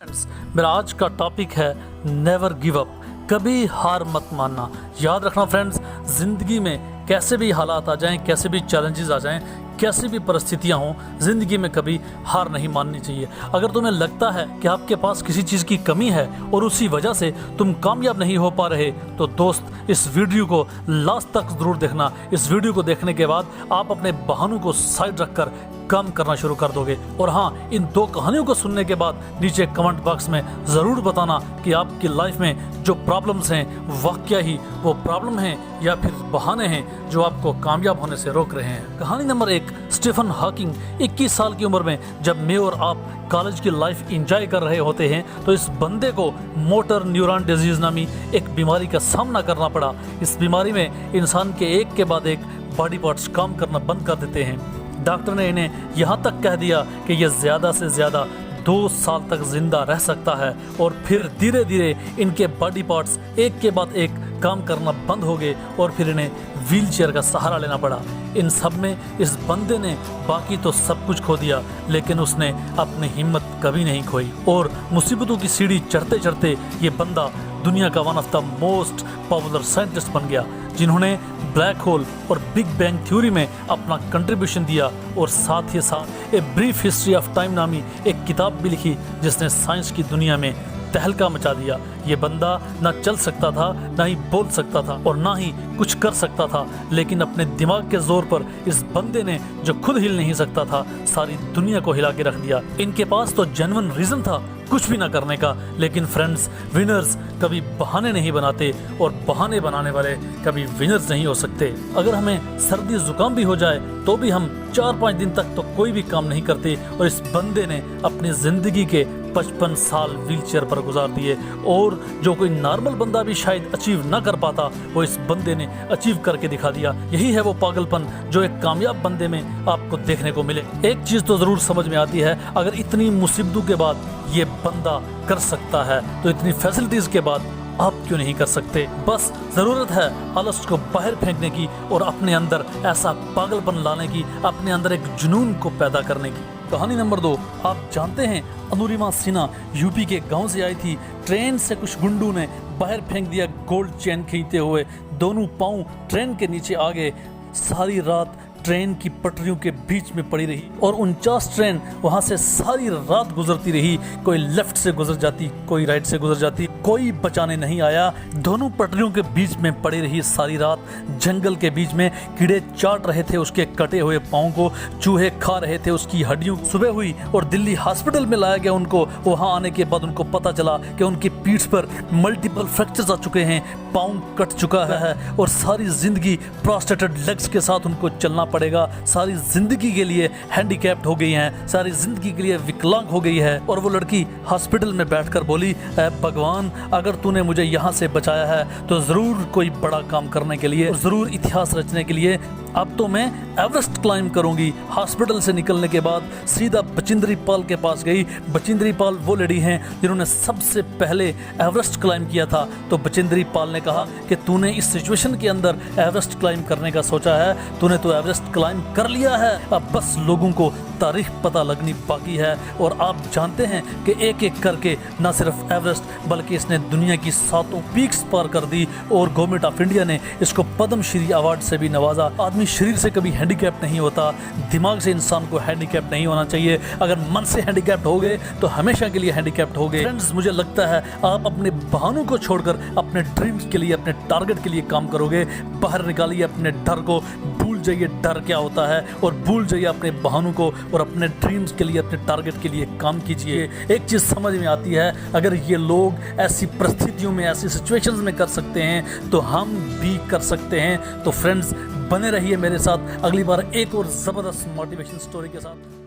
Friends, मेरा आज का टॉपिक है नेवर गिव अप। कभी हार मत मानना। याद रखना फ्रेंड्स, ज़िंदगी में कैसे भी हालात आ जाएं, कैसे भी चैलेंजेस आ जाएं, कैसी भी परिस्थितियां हों, ज़िंदगी में कभी हार नहीं माननी चाहिए। अगर तुम्हें लगता है कि आपके पास किसी चीज़ की कमी है और उसी वजह से तुम कामयाब नहीं हो पा रहे, तो दोस्त इस वीडियो को लास्ट तक ज़रूर देखना। इस वीडियो को देखने के बाद आप अपने बहानों को साइड रखकर काम करना शुरू कर दोगे। और हाँ, इन दो कहानियों को सुनने के बाद नीचे कमेंट बॉक्स में ज़रूर बताना कि आपकी लाइफ में जो प्रॉब्लम्स हैं वाकया ही वो प्रॉब्लम हैं या फिर बहाने हैं जो आपको कामयाब होने से रोक रहे हैं। कहानी नंबर 1, स्टीफन हॉकिंग। 21 साल की उम्र में जब मैं और आप कॉलेज की लाइफ एंजॉय कर रहे होते हैं तो इस बंदे को मोटर न्यूरॉन डिजीज नामी एक बीमारी का सामना करना पड़ा। इस बीमारी में इंसान के एक के बाद एक बॉडी पार्ट्स काम करना बंद कर देते हैं। डॉक्टर ने इन्हें यहाँ तक कह दिया कि यह ज़्यादा से ज़्यादा 2 साल तक जिंदा रह सकता है। और फिर धीरे धीरे इनके बॉडी पार्ट्स एक के बाद एक काम करना बंद हो गए और फिर इन्हें व्हीलचेयर का सहारा लेना पड़ा। इन सब में इस बंदे ने बाकी तो सब कुछ खो दिया, लेकिन उसने अपनी हिम्मत कभी नहीं खोई और मुसीबतों की सीढ़ी चढ़ते चढ़ते ये बंदा दुनिया का one of the most popular scientist बन गया, जिन्होंने ब्लैक होल और बिग बैंग थ्योरी में अपना कंट्रीब्यूशन दिया और साथ ही साथ a brief history of time नामी एक किताब भी लिखी जिसने साइंस की दुनिया में तहलका मचा दिया। ये बंदा ना चल सकता था, ना ही बोल सकता था और ना ही कुछ कर सकता था, लेकिन अपने दिमाग के जोर पर इस बंदे ने, जो खुद हिल नहीं सकता था, सारी दुनिया को हिला के रख दिया। इनके पास तो जेन्युइन रीजन था कुछ भी ना करने का, लेकिन फ्रेंड्स, विनर्स कभी बहाने नहीं बनाते और बहाने बनाने वाले कभी विनर्स नहीं हो सकते। अगर हमें सर्दी जुकाम भी हो जाए तो भी हम 4-5 दिन तक तो कोई भी काम नहीं करते, और इस बंदे ने अपनी जिंदगी के 55 साल व्हीलचेयर पर गुजार दिए और जो कोई नॉर्मल बंदा भी शायद अचीव ना कर पाता, वो इस बंदे ने अचीव करके दिखा दिया। यही है वो पागलपन जो एक कामयाब बंदे में आपको देखने को मिले। एक चीज तो जरूर समझ में आती है, अगर इतनी मुसीबतों के बाद ये बंदा कर सकता है तो इतनी फैसिलिटीज के बाद आप क्यों नहीं कर सकते। बस जरूरत है आलस को बाहर फेंकने की और अपने अंदर ऐसा पागलपन लाने की, अपने अंदर एक जुनून को पैदा करने की। कहानी नंबर 2, आप जानते हैं अनुरिमा सिन्हा यूपी के गांव से आई थी। ट्रेन से कुछ गुंडों ने बाहर फेंक दिया गोल्ड चेन खींचते हुए। दोनों पांव ट्रेन के नीचे आ गए। सारी रात ट्रेन की पटरियों के बीच में पड़ी रही और 49 ट्रेन वहां से सारी रात गुजरती रही। कोई लेफ्ट से गुजर जाती, कोई राइट से गुजर जाती, कोई बचाने नहीं आया। दोनों पटरियों के बीच में पड़ी रही सारी रात। जंगल के बीच में कीड़े चाट रहे थे उसके कटे हुए पाँव को, चूहे खा रहे थे उसकी हड्डियों। सुबह हुई और दिल्ली हॉस्पिटल में लाया गया उनको। वहां आने के बाद उनको पता चला कि उनकी पीठ पर मल्टीपल फ्रैक्चर्स आ चुके हैं, पाँव कट चुका है और सारी जिंदगी प्रोस्टेटेड लेग्स के साथ उनको चलना पड़ेगा। सारी जिंदगी के लिए हैंडीकैप्ड हो गई हैं, सारी जिंदगी के लिए विकलांग हो गई है। और वो लड़की हॉस्पिटल में बैठकर बोली, ऐ भगवान, अगर तूने मुझे यहाँ से बचाया है तो जरूर कोई बड़ा काम करने के लिए, जरूर इतिहास रचने के लिए अब तो मैं एवरेस्ट क्लाइम करूंगी। हॉस्पिटल से निकलने के बाद सीधा बचिंद्री पाल के पास गई। बचिंद्री पाल वो लेडी हैं जिन्होंने सबसे पहले एवरेस्ट क्लाइम किया था। तो बचिंद्री पाल ने कहा कि तूने इस सिचुएशन के अंदर एवरेस्ट क्लाइम करने का सोचा है, तूने तो एवरेस्ट क्लाइम कर लिया है, अब बस लोगों को तारीख पता लगनी बाकी है। और आप जानते हैं कि एक एक करके न सिर्फ एवरेस्ट बल्कि इसने दुनिया की 7 पीक्स पार कर दी और गवर्नमेंट ऑफ इंडिया ने इसको पद्म श्री अवार्ड से भी नवाजा। आदमी शरीर से कभी हैंडीकैप नहीं होता, दिमाग से इंसान को हैंडीकैप नहीं होना चाहिए। अगर मन से हैंडीकैप्ड हो गए तो हमेशा के लिए हैंडीकैप्ड हो गए। फ्रेंड्स, मुझे लगता है आप अपने बहानों को छोड़कर अपने ड्रीम्स के लिए, अपने टारगेट के लिए काम करोगे। बाहर निकालिए अपने डर को, भूल जाइए डर क्या होता है और भूल जाइए अपने बहानों को और अपने ड्रीम्स के लिए, अपने टारगेट के लिए काम कीजिए। एक चीज़ समझ में आती है, अगर ये लोग ऐसी परिस्थितियों में, ऐसी सिचुएशंस में कर सकते हैं तो हम भी कर सकते हैं। तो फ्रेंड्स, बने रहिए मेरे साथ अगली बार एक और ज़बरदस्त मोटिवेशन स्टोरी के साथ।